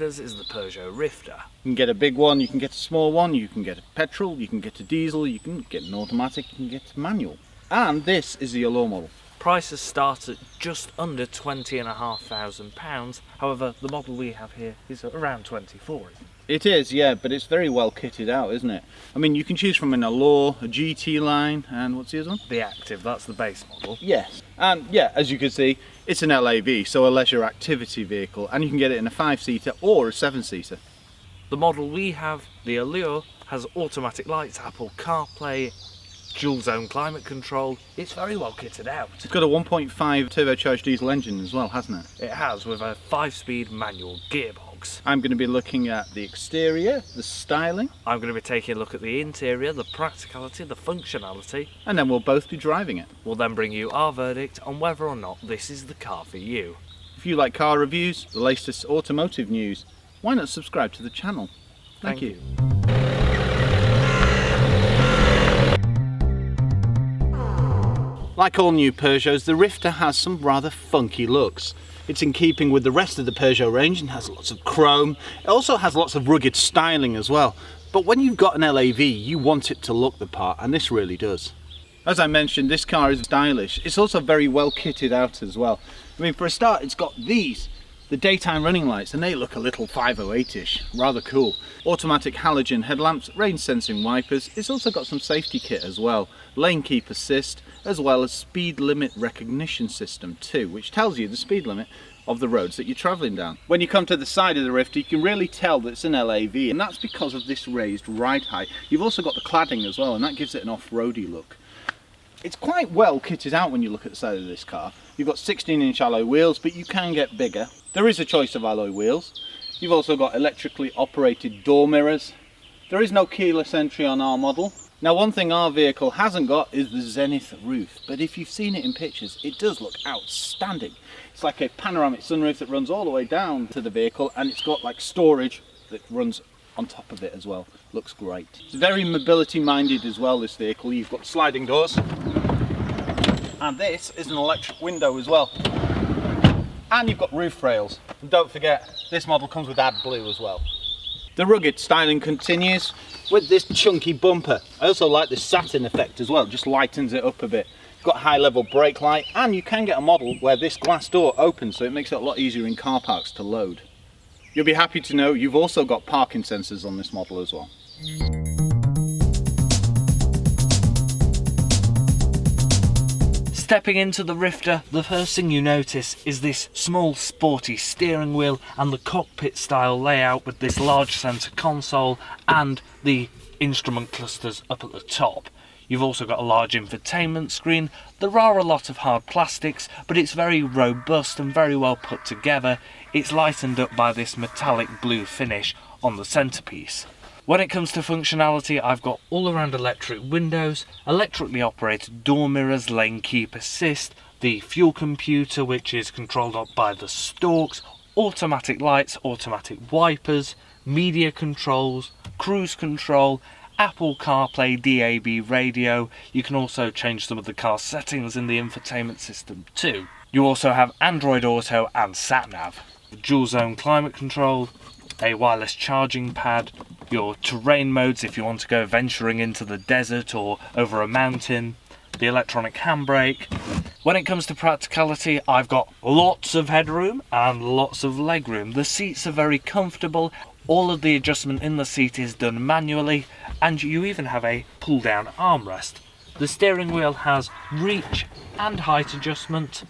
recommend is the Peugeot Rifter. You can get a big one, you can get a small one, you can get a petrol, you can get a diesel, you can get an automatic, you can get a manual. And this is the Allure model. Prices start at just under £20,500. However, the model we have here is around 24. It is, yeah, but it's very well kitted out, isn't it? I mean, you can choose from an Allure, a GT line, and what's the other one? The Active, that's the base model. Yes, and yeah, as you can see, it's an LAV, so a leisure activity vehicle, and you can get it in a 5-seater or a 7-seater. The model we have, the Allure, has automatic lights, Apple CarPlay, dual zone climate control. It's very well kitted out. It's got a 1.5 turbocharged diesel engine as well, hasn't it? It has, with a 5-speed manual gearbox. I'm going to be looking at the exterior, the styling. I'm going to be taking a look at the interior, the practicality, the functionality. And then we'll both be driving it. We'll then bring you our verdict on whether or not this is the car for you. If you like car reviews, the latest automotive news, why not subscribe to the channel? Thank you. Like all new Peugeots, the Rifter has some rather funky looks. It's in keeping with the rest of the Peugeot range and has lots of chrome. It also has lots of rugged styling as well. But when you've got an LAV, you want it to look the part, and this really does. As I mentioned, this car is stylish. It's also very well kitted out as well. I mean, for a start, it's got these, the daytime running lights, and they look a little 508-ish, rather cool. Automatic halogen headlamps, rain sensing wipers. It's also got some safety kit as well, lane keep assist, as well as speed limit recognition system too, which tells you the speed limit of the roads that you're travelling down. When you come to the side of the Rifter, you can really tell that it's an LAV, and that's because of this raised ride height. You've also got the cladding as well, and that gives it an off-roady look. It's quite well kitted out when you look at the side of this car. You've got 16-inch alloy wheels, but you can get bigger. There is a choice of alloy wheels. You've also got electrically operated door mirrors. There is no keyless entry on our model. Now, one thing our vehicle hasn't got is the zenith roof, but if you've seen it in pictures, it does look outstanding. It's like a panoramic sunroof that runs all the way down to the vehicle, and it's got like storage that runs on top of it as well. Looks great. It's very mobility minded as well, this vehicle. You've got sliding doors, and this is an electric window as well. And you've got roof rails. And don't forget, this model comes with AdBlue as well. The rugged styling continues with this chunky bumper. I also like this satin effect as well, it just lightens it up a bit. You've got high level brake light, and you can get a model where this glass door opens, so it makes it a lot easier in car parks to load. You'll be happy to know you've also got parking sensors on this model as well. Stepping into the Rifter, the first thing you notice is this small sporty steering wheel and the cockpit style layout with this large centre console and the instrument clusters up at the top. You've also got a large infotainment screen. There are a lot of hard plastics, but it's very robust and very well put together. It's lightened up by this metallic blue finish on the centrepiece. When it comes to functionality, I've got all-around electric windows, electrically operated door mirrors, lane keep assist, the fuel computer which is controlled up by the stalks, automatic lights, automatic wipers, media controls, cruise control, Apple CarPlay DAB radio. You can also change some of the car settings in the infotainment system too. You also have Android Auto and SatNav, dual zone climate control, a wireless charging pad, your terrain modes if you want to go venturing into the desert or over a mountain, the electronic handbrake. When it comes to practicality, I've got lots of headroom and lots of legroom. The seats are very comfortable. All of the adjustment in the seat is done manually, and you even have a pull down armrest. The steering wheel has reach and height adjustment.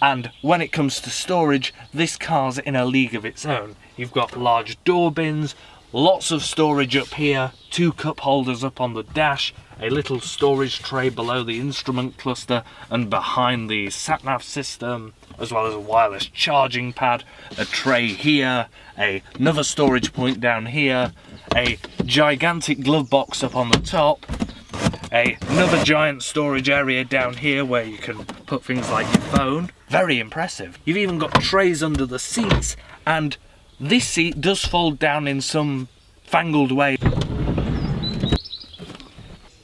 And when it comes to storage, this car's in a league of its own. You've got large door bins, lots of storage up here, 2 cup holders up on the dash, a little storage tray below the instrument cluster and behind the sat-nav system, as well as a wireless charging pad, a tray here, another storage point down here, a gigantic glove box up on the top, another giant storage area down here where you can put things like your phone. Very impressive. You've even got trays under the seats, and this seat does fold down in some fangled way.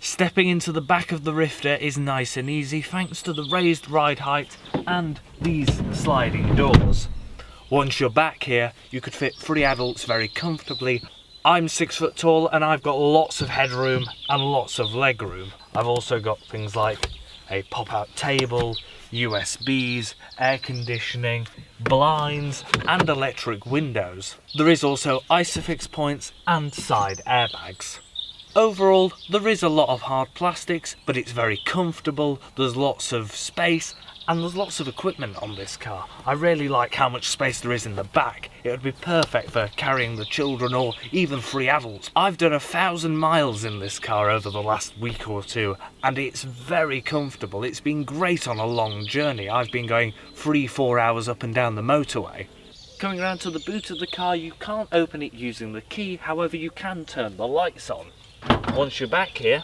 Stepping into the back of the Rifter is nice and easy thanks to the raised ride height and these sliding doors. Once you're back here, you could fit 3 adults very comfortably. I'm 6 foot tall and I've got lots of headroom and lots of leg room. I've also got things like a pop-out table, USBs, air conditioning, blinds and electric windows. There is also ISOFIX points and side airbags. Overall, there is a lot of hard plastics, but it's very comfortable, there's lots of space and there's lots of equipment on this car. I really like how much space there is in the back. It would be perfect for carrying the children or even 3 adults. I've done 1,000 miles in this car over the last week or two and it's very comfortable. It's been great on a long journey. I've been going 3-4 hours up and down the motorway. Coming around to the boot of the car, you can't open it using the key, however you can turn the lights on. Once you're back here,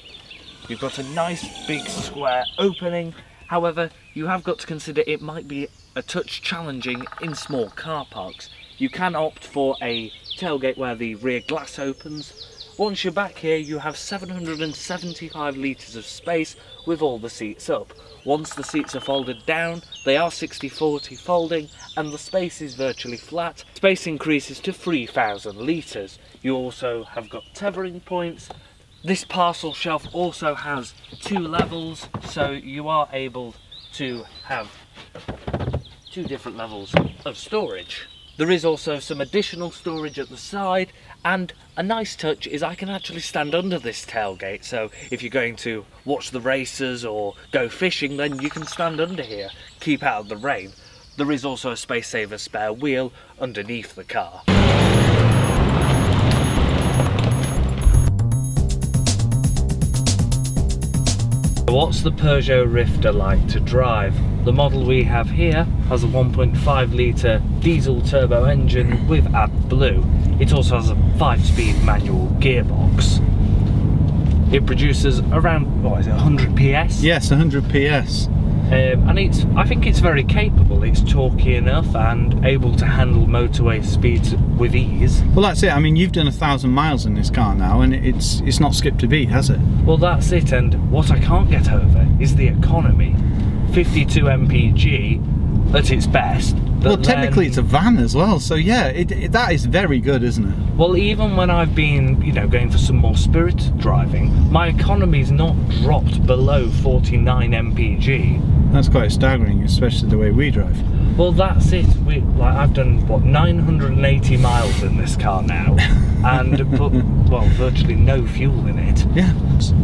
you've got a nice big square opening. However, you have got to consider it might be a touch challenging in small car parks. You can opt for a tailgate where the rear glass opens. Once you're back here, you have 775 litres of space with all the seats up. Once the seats are folded down, they are 60-40 folding and the space is virtually flat. Space increases to 3,000 litres. You also have got tethering points. This parcel shelf also has 2 levels, so you are able to have 2 different levels of storage. There is also some additional storage at the side, and a nice touch is I can actually stand under this tailgate, so if you're going to watch the races or go fishing, then you can stand under here, keep out of the rain. There is also a space saver spare wheel underneath the car. What's the Peugeot Rifter like to drive? The model we have here has a 1.5 litre diesel turbo engine with AdBlue. It also has a 5-speed manual gearbox. It produces around, what is it, 100 PS? Yes, 100 PS. And I think it's very capable. It's torquey enough and able to handle motorway speeds with ease. Well, that's it. I mean, you've done 1,000 miles in this car now, and it's not skipped a beat, has it? Well, that's it. And what I can't get over is the economy. 52 mpg at its best. Well, technically it's a van as well, so yeah, that is very good, isn't it? Well, even when I've been, going for some more spirited driving, my economy's not dropped below 49 mpg. That's quite staggering, especially the way we drive. Well, that's it. I've done, 980 miles in this car now, and put, virtually no fuel in it. Yeah.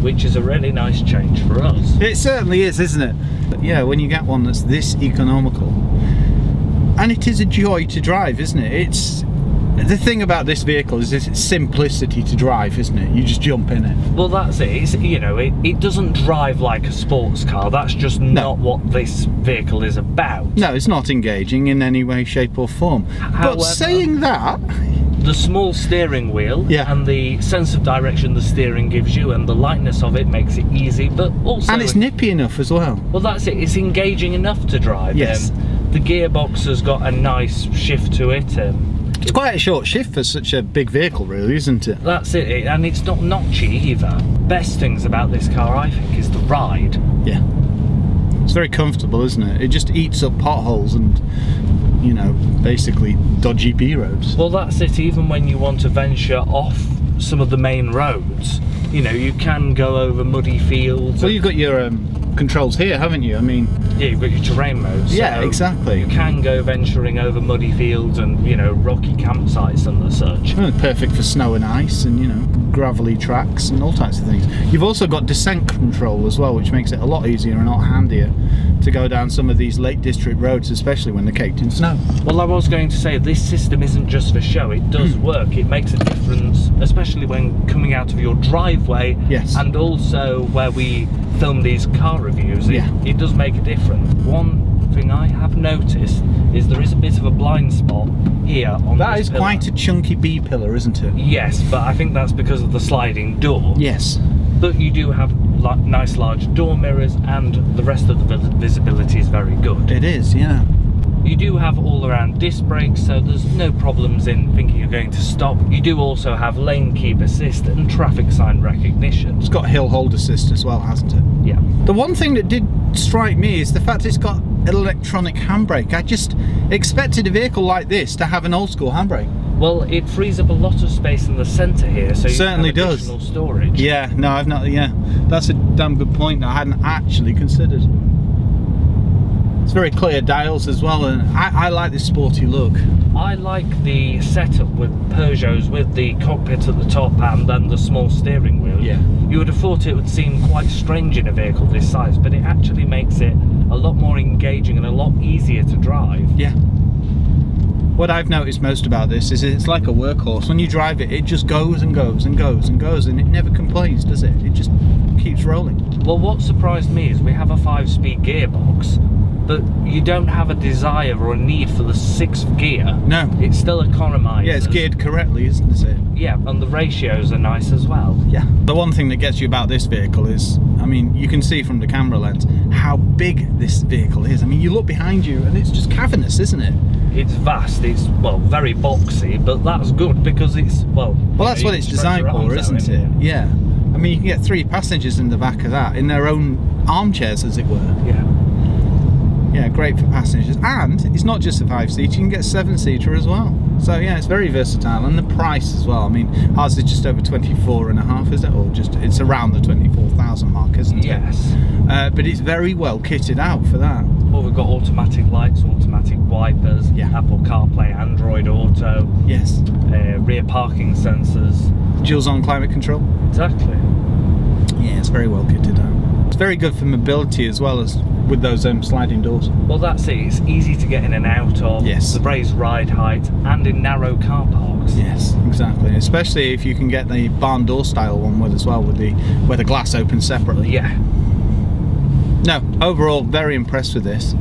Which is a really nice change for us. It certainly is, isn't it? But yeah, when you get one that's this economical, and it is a joy to drive, isn't it? The thing about this vehicle is its simplicity to drive, isn't it? You just jump in it. Well, that's it. It doesn't drive like a sports car. That's just not what this vehicle is about. No, it's not engaging in any way, shape or form. However, but saying that, the small steering wheel yeah, and the sense of direction the steering gives you and the lightness of it makes it easy, but also... And it's nippy enough as well. Well, that's it. It's engaging enough to drive. Yes. The gearbox has got a nice shift to it. It's quite a short shift for such a big vehicle, really, isn't it? That's it, and it's not notchy either. Best things about this car, I think, is the ride. Yeah. It's very comfortable, isn't it? It just eats up potholes and, basically dodgy B roads. Well, that's it. Even when you want to venture off some of the main roads, you can go over muddy fields. Well, you've got your controls here, haven't you? I mean, yeah, you've got your terrain mode. Yeah, exactly. You can go venturing over muddy fields and rocky campsites and the such. Well, perfect for snow and ice and gravelly tracks and all types of things. You've also got descent control as well, which makes it a lot easier and a lot handier to go down some of these Lake District roads, especially when they're caked in snow. Well, I was going to say, this system isn't just for show. It does work. It makes a difference, especially when coming out of your driveway. Yes. And also where we film these car reviews. It does make a difference. One thing I have noticed is there is a bit of a blind spot here on that this is pillar. Quite a chunky B pillar, isn't it? Yes, but I think that's because of the sliding door. Yes. But you do have nice large door mirrors and the rest of the visibility is very good. It is, yeah. You do have all-around disc brakes, so there's no problems in thinking you're going to stop. You do also have lane keep assist and traffic sign recognition. It's got hill hold assist as well, hasn't it? Yeah. The one thing that did strike me is the fact it's got an electronic handbrake. I just expected a vehicle like this to have an old school handbrake. Well, it frees up a lot of space in the centre here, so you Certainly have does. additional storage. Yeah, no, I've not. Yeah, that's a damn good point that I hadn't actually considered. It's very clear dials as well, and I like this sporty look. I like the setup with Peugeots, with the cockpit at the top and then the small steering wheel. Yeah. You would have thought it would seem quite strange in a vehicle this size, but it actually makes it a lot more engaging and a lot easier to drive. Yeah. What I've noticed most about this is it's like a workhorse. When you drive it, it just goes and goes and goes and goes, and it never complains, does it? It just keeps rolling. Well, what surprised me is we have a 5-speed gearbox, but you don't have a desire or a need for the 6th gear. No. It still economises. Yeah, it's geared correctly, isn't it? Yeah, and the ratios are nice as well. Yeah. The one thing that gets you about this vehicle is, I mean, you can see from the camera lens how big this vehicle is. I mean, you look behind you and it's just cavernous, isn't it? It's vast, it's, well, very boxy, but that's good because it's, well... Well, that's what it's designed for, isn't it? Yeah. I mean, you can get 3 passengers in the back of that, in their own armchairs, as it were. Yeah. Yeah, great for passengers. And it's not just a 5-seater, you can get 7-seater as well. So yeah, it's very versatile, and the price as well. I mean, ours is just over 24.5, is it? Or just, it's around the 24,000 mark, isn't it? Yes. But it's very well kitted out for that. Well, we've got automatic lights, automatic wipers, Yeah. Apple CarPlay, Android Auto, Yes. rear parking sensors. Dual zone climate control. Exactly. Yeah, it's very well kitted out. It's very good for mobility as well as with those sliding doors. Well, that's it. It's easy to get in and out of. Yes. The raised ride height and in narrow car parks. Yes, exactly. Especially if you can get the barn door style one with as well, with the where the glass opens separately. Yeah. No, overall, very impressed with this.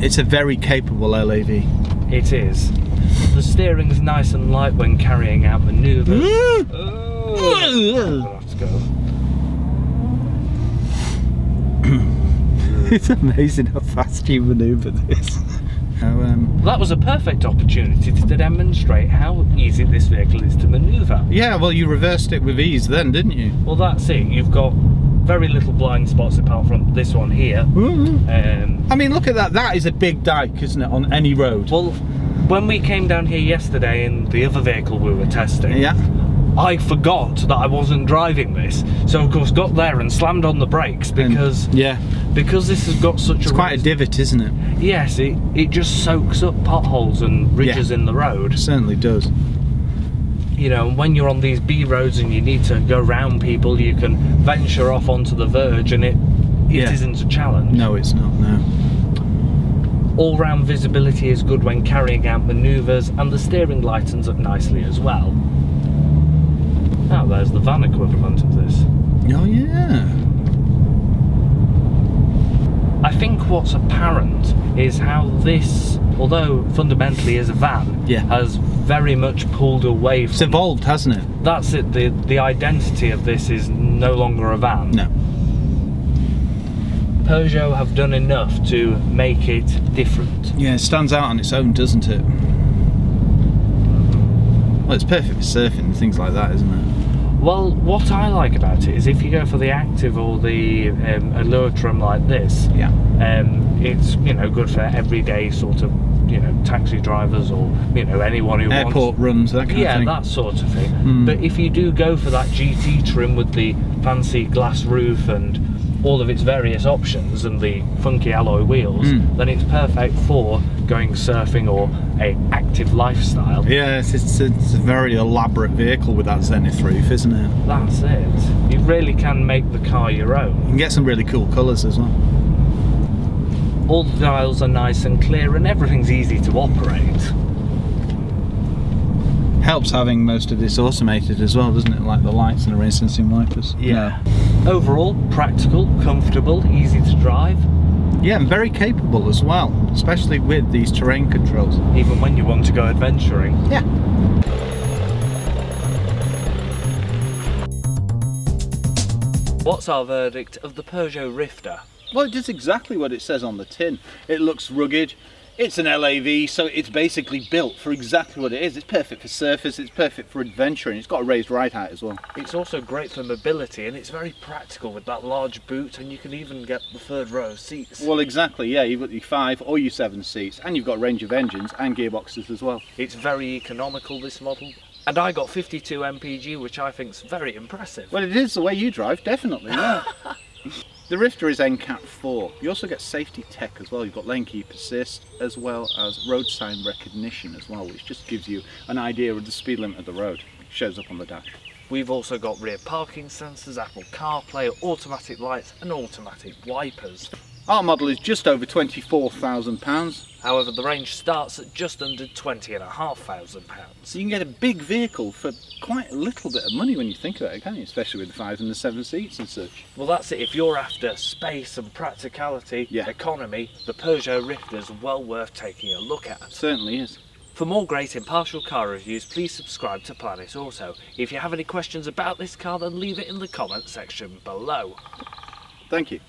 It's a very capable LAV. It is. The steering's nice and light when carrying out manoeuvres. Oh, let's go. It's amazing how fast you manoeuvre this. That was a perfect opportunity to demonstrate how easy this vehicle is to manoeuvre. Yeah, well, you reversed it with ease then, didn't you? Well, that's it. You've got very little blind spots apart from this one here. I mean, look at that. That is a big dike, isn't it, on any road? Well, when we came down here yesterday in the other vehicle we were testing, Yeah. I forgot that I wasn't driving this. So, of course, got there and slammed on the brakes because Yeah. because this has got such It's quite a divot, isn't it? Yes, it just soaks up potholes and ridges in the road. It certainly does. You know, and when you're on these B roads and you need to go round people, you can venture off onto the verge and it Yeah. isn't a challenge. No, it's not, no. All-round visibility is good when carrying out manoeuvres, and the steering lightens up nicely as well. Oh, there's the van equivalent of this. Oh, yeah. I think what's apparent is how this, although fundamentally is a van, Yeah. has very much pulled away It's from... evolved, hasn't it? That's it, the identity of this is no longer a van. No. Peugeot have done enough to make it different. Yeah, it stands out on its own, doesn't it? Well, it's perfect for surfing and things like that, isn't it? Well, what I like about it is if you go for the Active or the Allure trim like this, Yeah. it's, you know, good for everyday sort of, you know, taxi drivers or, you know, anyone who wants... Airport runs, that kind of Yeah, thing. that sort of thing. Mm. But if you do go for that GT trim with the fancy glass roof and all of its various options and the funky alloy wheels, then it's perfect for going surfing or a active lifestyle. Yeah, it's a very elaborate vehicle with that Zenith roof, isn't it? That's it. You really can make the car your own. You can get some really cool colours as well. All the dials are nice and clear and everything's easy to operate. Helps having most of this automated as well, doesn't it? Like the lights and the rain sensing wipers. Yeah. Overall, practical, comfortable, easy to drive. Yeah, and very capable as well, especially with these terrain controls. Even when you want to go adventuring. Yeah. What's our verdict of the Peugeot Rifter? Well, it does exactly what it says on the tin. It looks rugged. It's an LAV, so it's basically built for exactly what it is. It's perfect for surface, it's perfect for adventure, and it's got a raised ride height as well. It's also great for mobility, and it's very practical with that large boot, and you can even get the third row of seats. Well, exactly, yeah, you've got your 5 or your 7 seats, and you've got a range of engines and gearboxes as well. It's very economical, this model. And I got 52 mpg, which I think's very impressive. Well, it is the way you drive, definitely, yeah. The Rifter is NCAP 4. You also get safety tech as well. You've got lane keep assist as well as road sign recognition as well, which just gives you an idea of the speed limit of the road. It shows up on the dash. We've also got rear parking sensors, Apple CarPlay, automatic lights and automatic wipers. Our model is just over £24,000. However, the range starts at just under £20,500. So you can get a big vehicle for quite a little bit of money when you think about it, can't you? Especially with the 5 and the 7 seats and such. Well, that's it. If you're after space and practicality, economy, the Peugeot Rifter's well worth taking a look at. It certainly is. For more great impartial car reviews, please subscribe to Planet Auto. If you have any questions about this car, then leave it in the comment section below. Thank you.